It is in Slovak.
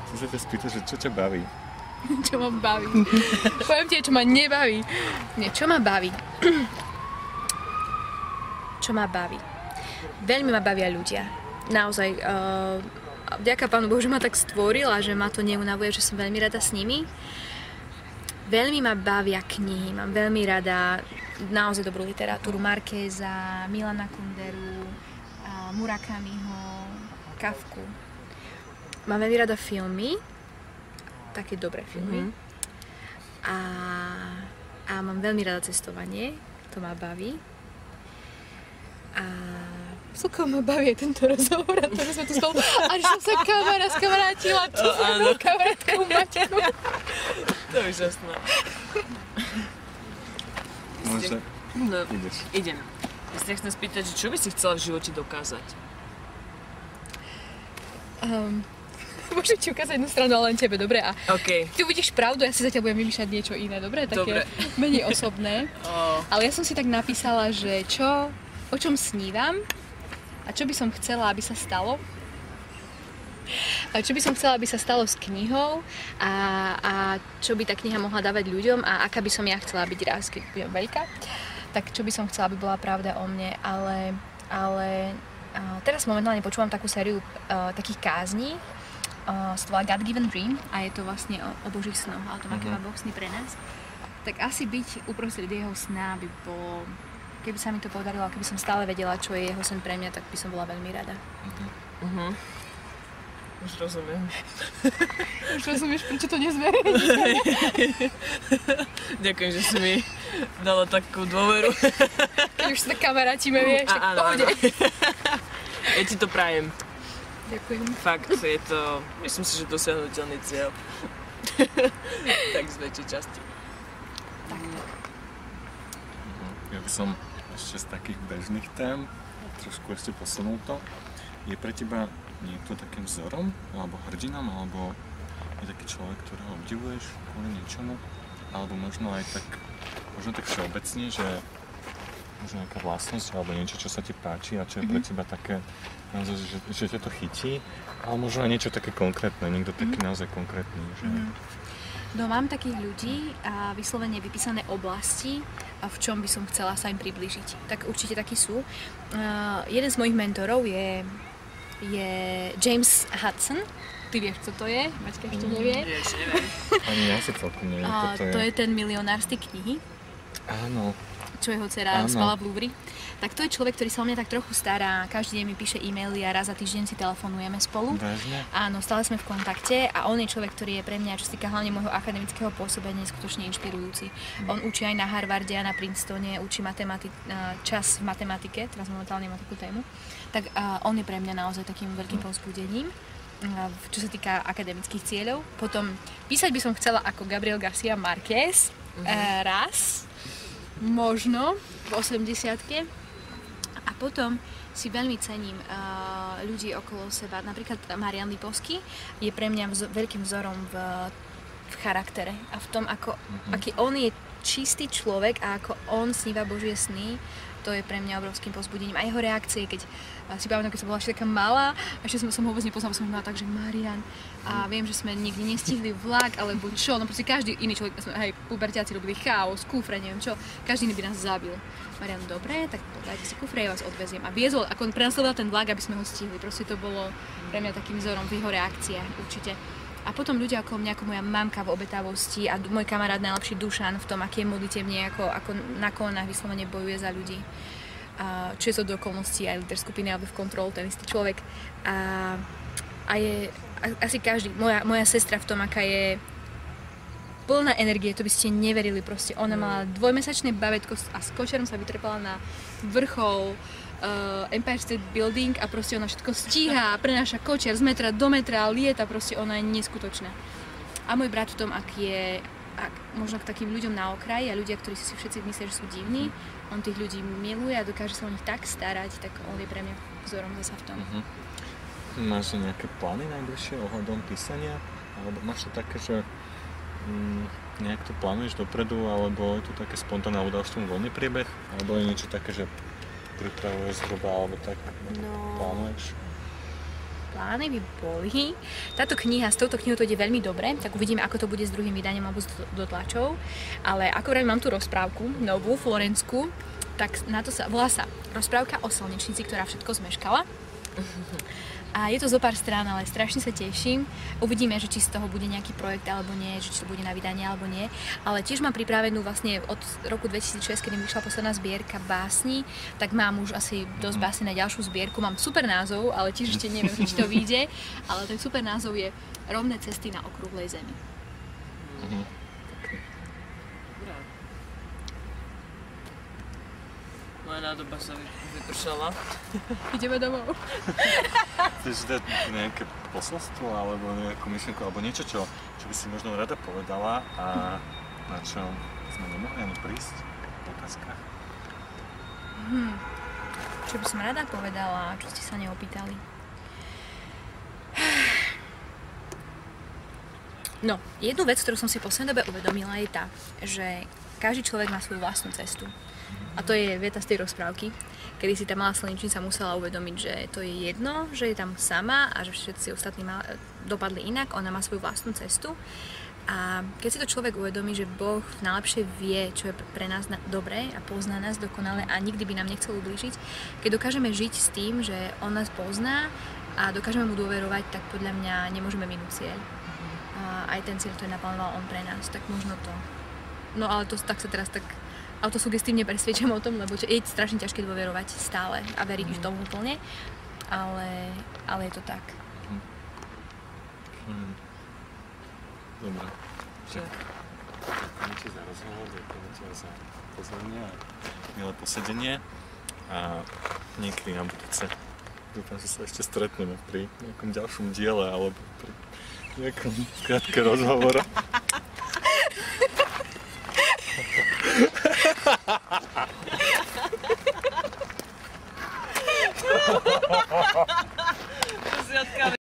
Chcem sa ťa spýtať, že čo ťa baví? Čo ma baví? Poviem ti, čo ma nebaví. Nie, čo ma baví? Čo ma baví? Veľmi ma bavia ľudia. Naozaj, vďaka Pánu Bohu, že ma tak stvoril a že ma to neunavuje, že som veľmi rada s nimi. Veľmi ma bavia knihy, mám veľmi rada naozaj dobrú literatúru. Markéza, Milana Kunderu, Murakamiho, Kafku. Mám veľmi rada filmy, také dobré filmy. A mám veľmi rada cestovanie, to ma baví. A celkom ma baví tento rozhovor, a to, že sme tu spolu, až som sa skamarátila, čo s mojou kamarátkou Maťkou. To je úžasné. Môže? No, Ideš. idem. Ja sa chcem spýtať, že čo by si chcela v živote dokázať? Môžem ti ukázať jednu stranu, ale len tebe, dobre? A OK. ty uvidíš pravdu, ja si zatiaľ budem vymýšľať niečo iné, dobre? Také Dobre. menej osobné. Ale ja som si tak napísala, že o čom snívam a čo by som chcela, aby sa stalo. A čo by som chcela, aby sa stalo s knihou a čo by tá kniha mohla dávať ľuďom a aká by som ja chcela byť raz, keď budem veľká. Tak čo by som chcela, aby bola pravda o mne, ale teraz momentálne počúvam takú sériu takých kázní, sa to volá God Given Dream a je to vlastne o Božích snoch, ale to aký má Boh sny pre nás. Tak asi byť uprostred jeho sna by bolo, keby sa mi to podarilo a keby som stále vedela, čo je jeho sen pre mňa, tak by som bola veľmi rada. Už rozumiem. Už rozumieš, prečo to nezverejníš? Ďakujem, že si mi dala takú dôveru. Keď už sa tak kamarátime, vieš, tak Áno, pohode. Ja ti to prajem. Ďakujem. Fakt, je to, myslím si, že dosiahnuteľný cieľ. Tak z väčšej časti. Tak. Ja by som ešte z takých bežných tém trošku ešte posunul to. Je pre teba niekto takým vzorom, alebo hrdinom, alebo je taký človek, ktorého obdivuješ kvôli niečomu, alebo možno aj tak, možno tak všeobecne, že možno nejaká vlastnosť, alebo niečo, čo sa ti páči a čo je pre teba také, naozaj, že ťa to chytí, ale možno aj niečo také konkrétne, niekto taký naozaj konkrétny, že... No mám takých ľudí a vyslovene vypísané oblasti, v čom by som chcela sa im priblížiť. Tak určite takí sú. Jeden z mojich mentorov je James Hudson. Ty vieš, co to je? Maťka ešte nevie. Vieš, neviem. Ani ja si celkom neviem, kto to je. To je ten milionár z tej knihy, Áno. čo jeho dcera spala v Louvre. Tak to je človek, ktorý sa o mňa tak trochu stará. Každý deň mi píše e-maily a raz za týždeň si telefonujeme spolu. Vážne? Áno, stále sme v kontakte a on je človek, ktorý je pre mňa, čo sa týka hlavne môjho akademického pôsobenia, skutočne inšpirujúci. On učí aj na Harvarde a na Princetone, učí čas v matematike, teraz momentálne má takú tému. Tak on je pre mňa naozaj takým veľkým povzbudením, čo sa týka akademických cieľov. Potom písať by som chcela ako Gabriel García Márquez raz, možno v 80-ke. A potom si veľmi cením ľudí okolo seba. Napríklad Marian Lipovský je pre mňa veľkým vzorom v charaktere a v tom, aký on je čistý človek a ako on sníva Božie sny. To je pre mňa obrovským povzbudením. A jeho reakcie, keď si pamätám, keď som bola ešte taká malá, a ešte som ho vôbec nepoznala, som mala tak, že Marian. A viem, že sme nikdy nestihli vlak, alebo čo, no proste každý iný človek, puberťáci robili chaos, kufre, neviem čo, každý iný by nás zabil. Marian, dobre, tak dajte si kufre, ja vás odveziem. A viezol, ako on prenasledoval ten vlak, aby sme ho stihli. Proste to bolo pre mňa takým vzorom v jeho reakciách, určite. A potom ľudia okolo mňa, ako moja mamka v obetavosti a môj kamarát najlepší Dušan v tom, aký je modlitevne, ako na kolenách vyslovene bojuje za ľudí. Čo je to do okolností aj líder skupiny Out of Control, ten istý človek. A je asi každý, moja sestra v tom, aká je plná energie, to by ste neverili proste. Ona mala 2-mesačné babetko a s kočerom sa vytrepala na vrchol Empire State Building a proste ona všetko stíha, prenáša kočer z metra do metra, lieta, proste ona je neskutočná. A môj brat v tom, možno k takým ľuďom na okraji a ľudia, ktorí si všetci myslia, že sú divní, on tých ľudí miluje a dokáže sa o nich tak starať, tak on je pre mňa vzorom zasa v tom. Máš nejaké plány najbližšie ohľadom písania? Alebo máš to také, že nejak to plánuješ dopredu, alebo je to také spontánne, alebo dáš tomu voľný priebeh? Alebo je niečo také, že pripravuješ zhruba, alebo tak plánuješ? plány by boli. Táto kniha, s touto knihou to ide veľmi dobre, tak uvidíme, ako to bude s druhým vydaním alebo s dotlačou. Ale ako vraj mám tu rozprávku, novú, florenskú, tak na to volá sa Rozprávka o slnečnici, ktorá všetko zmeškala. A je to zo pár strán, ale strašne sa teším. Uvidíme, že či z toho bude nejaký projekt alebo nie, že či to bude na vydanie alebo nie. Ale tiež mám pripravenú vlastne od roku 2006, kedy vyšla posledná zbierka básni, tak mám už asi dosť básni na ďalšiu zbierku. Mám super názov, ale tiež ešte neviem, či to vyjde. Ale ten super názov je Rovné cesty na okrúhlej zemi. Moja nádoba sa vypršala. Ideme domov. Chceš dať nejaké posolstvo, alebo nejakú myšlienku, alebo niečo, čo by si možno rada povedala a na čo sme nemohli ani prísť v otázkach? Čo by som rada povedala, čo ste sa neopýtali? No, jednu vec, ktorú som si v poslednej dobe uvedomila, je tá, že každý človek má svoju vlastnú cestu. A to je veta z tej rozprávky, kedy si tá malá slnečnica musela uvedomiť, že to je jedno, že je tam sama a že všetci ostatní dopadli inak, ona má svoju vlastnú cestu. A keď si to človek uvedomí, že Boh najlepšie vie, čo je pre nás dobré a pozná nás dokonale a nikdy by nám nechcel ublížiť, keď dokážeme žiť s tým, že on nás pozná a dokážeme mu dôverovať, tak podľa mňa nemôžeme minúť cieľ. A aj ten cieľ, ktorý naplánoval on pre nás, tak možno to. No ale to tak sa teraz tak autosugestívne presvedčam o tom, lebo je strašne ťažké dôverovať stále a veriť v tomu úplne, ale je to tak. Dobre. Ďakujem ti za rozhovor, ďakujem ti za pozvanie a milé posedenie a niekedy na budúce. Dúfam, že sa ešte stretneme pri nejakom ďalšom diele alebo pri nejakom krátke rozhovore. To si odkáme